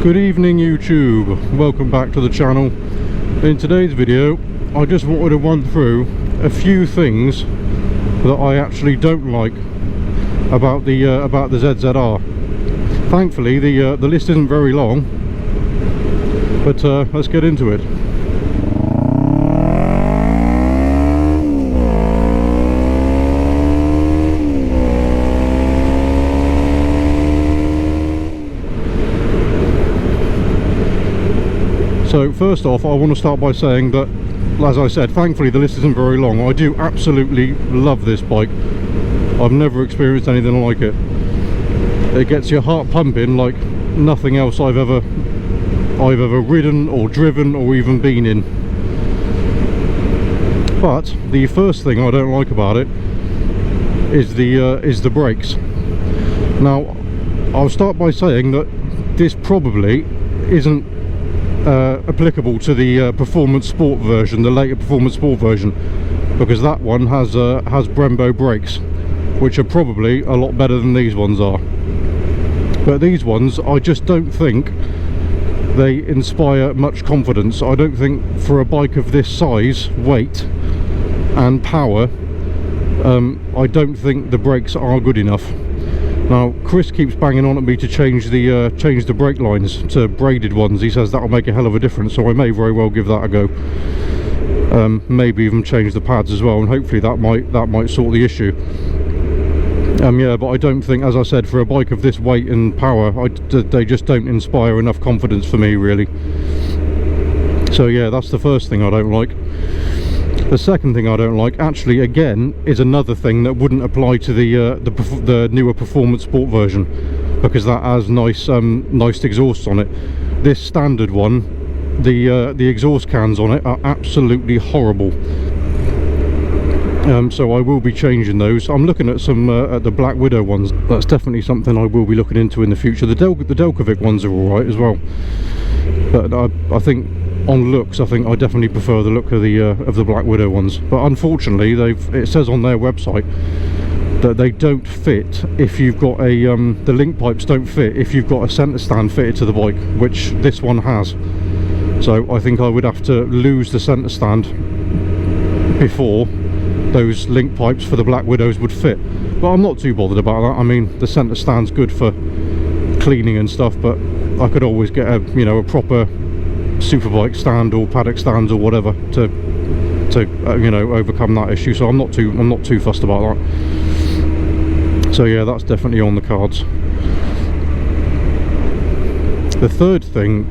Good evening YouTube, welcome back to the channel. In today's video I just wanted to run through a few things that I actually don't like about the ZZR. Thankfully the list isn't very long, but let's get into it. So first off, I want to start by saying that, as I said, thankfully the list isn't very long. I do absolutely love this bike. I've never experienced anything like it. It gets your heart pumping like nothing else I've ever ridden or driven or even been in. But the first thing I don't like about it is the brakes. Now, I'll start by saying that this probably isn't applicable to the performance sport version, the later performance sport version, because that one has Brembo brakes, which are probably a lot better than these ones are. But these ones, I just don't think they inspire much confidence. I don't think for a bike of this size, weight and power, I don't think the brakes are good enough. Now, Chris keeps banging on at me to change the brake lines to braided ones. He says that'll make a hell of a difference, so I may very well give that a go. Maybe even change the pads as well, and hopefully that might sort the issue. Yeah, but I don't think, as I said, for a bike of this weight and power, they just don't inspire enough confidence for me, really. So yeah, that's the first thing I don't like. The second thing I don't like, actually, again, is another thing that wouldn't apply to the newer performance sport version, because that has nice exhausts on it. This standard one, the exhaust cans on it are absolutely horrible. So I will be changing those. I'm looking at some at the Black Widow ones. That's definitely something I will be looking into in the future. The Delkovic ones are all right as well, but I think, on looks, I think I definitely prefer the look of the Black Widow ones. But unfortunately, it says on their website that they don't fit if you've got the link pipes don't fit if you've got a centre stand fitted to the bike, which this one has. So I think I would have to lose the centre stand before those link pipes for the Black Widows would fit. But I'm not too bothered about that. I mean, the centre stand's good for cleaning and stuff, but I could always get a proper superbike stand or paddock stands or whatever to overcome that issue. So I'm not too fussed about that. So yeah, that's definitely on the cards. The third thing,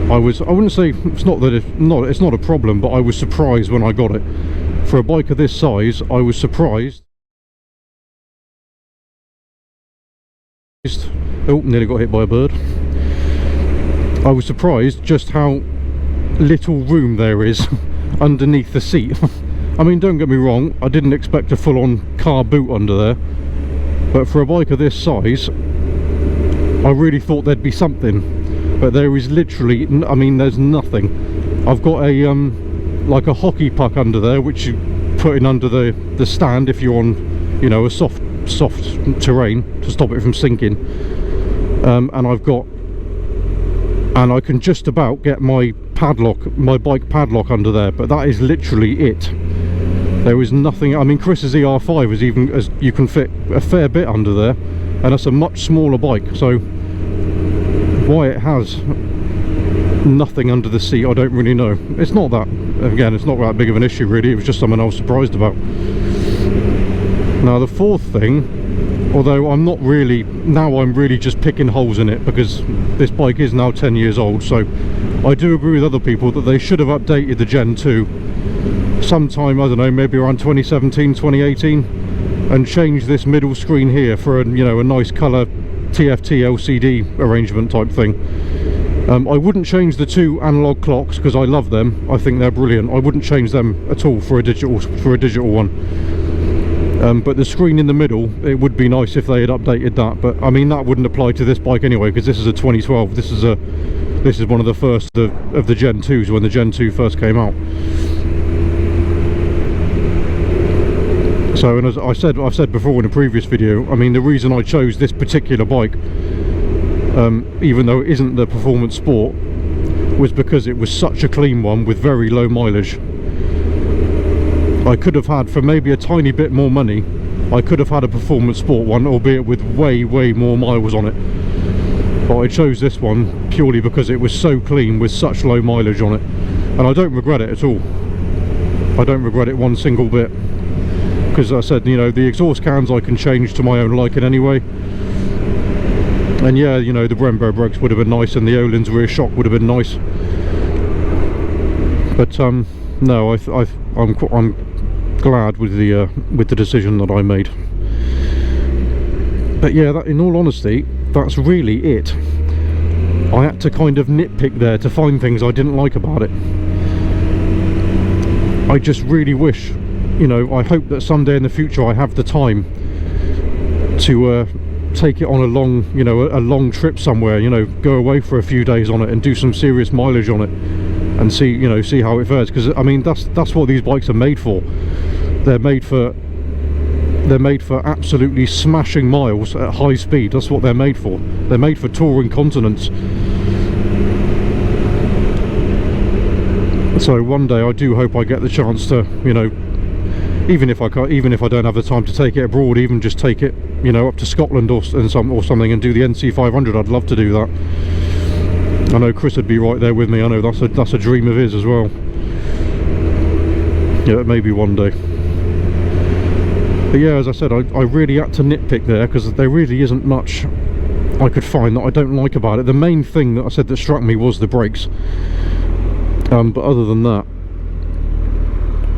I wouldn't say it's not a problem, but I was surprised when I got it. For a bike of this size, I was surprised. Oh, nearly got hit by a bird. I was surprised just how little room there is underneath the seat. I mean, don't get me wrong, I didn't expect a full-on car boot under there, but for a bike of this size, I really thought there'd be something, but there is literally, I mean, there's nothing. I've got a like a hockey puck under there, which you put in under the stand if you're on, a soft terrain to stop it from sinking, and I can just about get my bike padlock under there, but that is literally it. There is nothing. I mean, Chris's ER5 is even, as you can fit a fair bit under there, and that's a much smaller bike. So why it has nothing under the seat, I don't really know. It's not that big of an issue really. It was just something I was surprised about. Now the fourth thing, although I'm really just picking holes in it, because this bike is now 10 years old, so I do agree with other people that they should have updated the Gen 2 sometime, I don't know, maybe around 2017, 2018, and changed this middle screen here for a nice colour TFT LCD arrangement type thing. I wouldn't change the two analog clocks because I love them. I think they're brilliant. I wouldn't change them at all for a digital one. But the screen in the middle, it would be nice if they had updated that. But I mean, that wouldn't apply to this bike anyway, because this is a 2012. This is one of the first of the Gen 2s when the Gen 2 first came out. So, and as I've said before in a previous video, I mean, the reason I chose this particular bike even though it isn't the performance sport, was because it was such a clean one with very low mileage. I could have had, for maybe a tiny bit more money, I could have had a performance sport one, albeit with way more miles on it. But I chose this one purely because it was so clean with such low mileage on it, and I don't regret it at all. I don't regret it one single bit, because I said, you know, the exhaust cans I can change to my own liking anyway. And yeah, you know, the Brembo brakes would have been nice, and the Öhlins rear shock would have been nice. But no, I'm glad with the decision that I made. But yeah, in all honesty, that's really it. I had to kind of nitpick there to find things I didn't like about it. I just really wish, you know, I hope that someday in the future I have the time to take it on a long, you know, a long trip somewhere, you know, go away for a few days on it and do some serious mileage on it and see, you know, see how it fares. Because I mean, that's what these bikes are made for. They're made for absolutely smashing miles at high speed. That's what they're made for. They're made for touring continents. So one day I do hope I get the chance to, you know, even if I don't have the time to take it abroad, even just take it, you know, up to Scotland or something and do the NC500. I'd love to do that. I know Chris would be right there with me. I know that's a dream of his as well. Yeah, maybe one day. But yeah, as I said, I really had to nitpick there, because there really isn't much I could find that I don't like about it. The main thing that I said that struck me was the brakes. But other than that,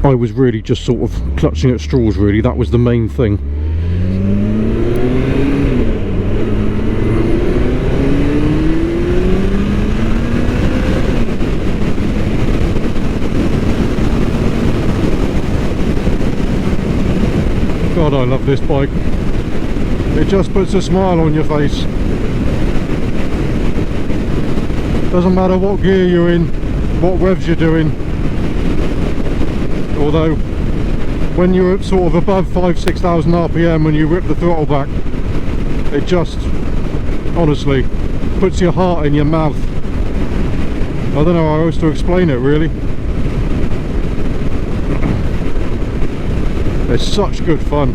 I was really just sort of clutching at straws, really. That was the main thing. God, I love this bike. It just puts a smile on your face. Doesn't matter what gear you're in, what revs you're doing. Although when you're sort of above 5,000–6,000 RPM and you rip the throttle back, it just honestly puts your heart in your mouth. I don't know how else to explain it, really. It's such good fun.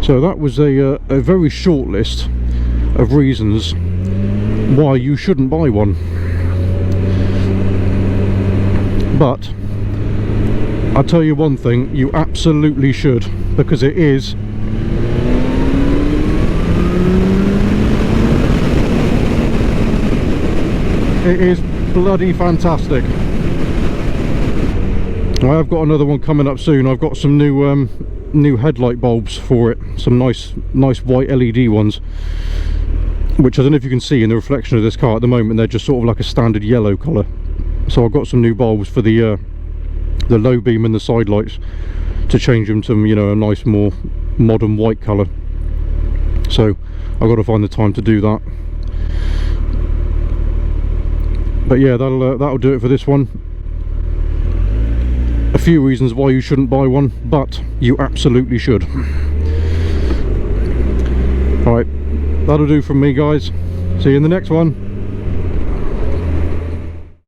So that was a very short list of reasons why you shouldn't buy one. But I'll tell you one thing, you absolutely should, because it is bloody fantastic. I have got another one coming up soon. I've got some new headlight bulbs for it, some nice white LED ones, which I don't know if you can see in the reflection of this car at the moment. They're just sort of like a standard yellow colour. So I've got some new bulbs for the low beam and the side lights to change them to, you know, a nice more modern white colour. So I've got to find the time to do that. But yeah, that'll do it for this one. A few reasons why you shouldn't buy one, but you absolutely should. Alright, that'll do from me, guys. See you in the next one.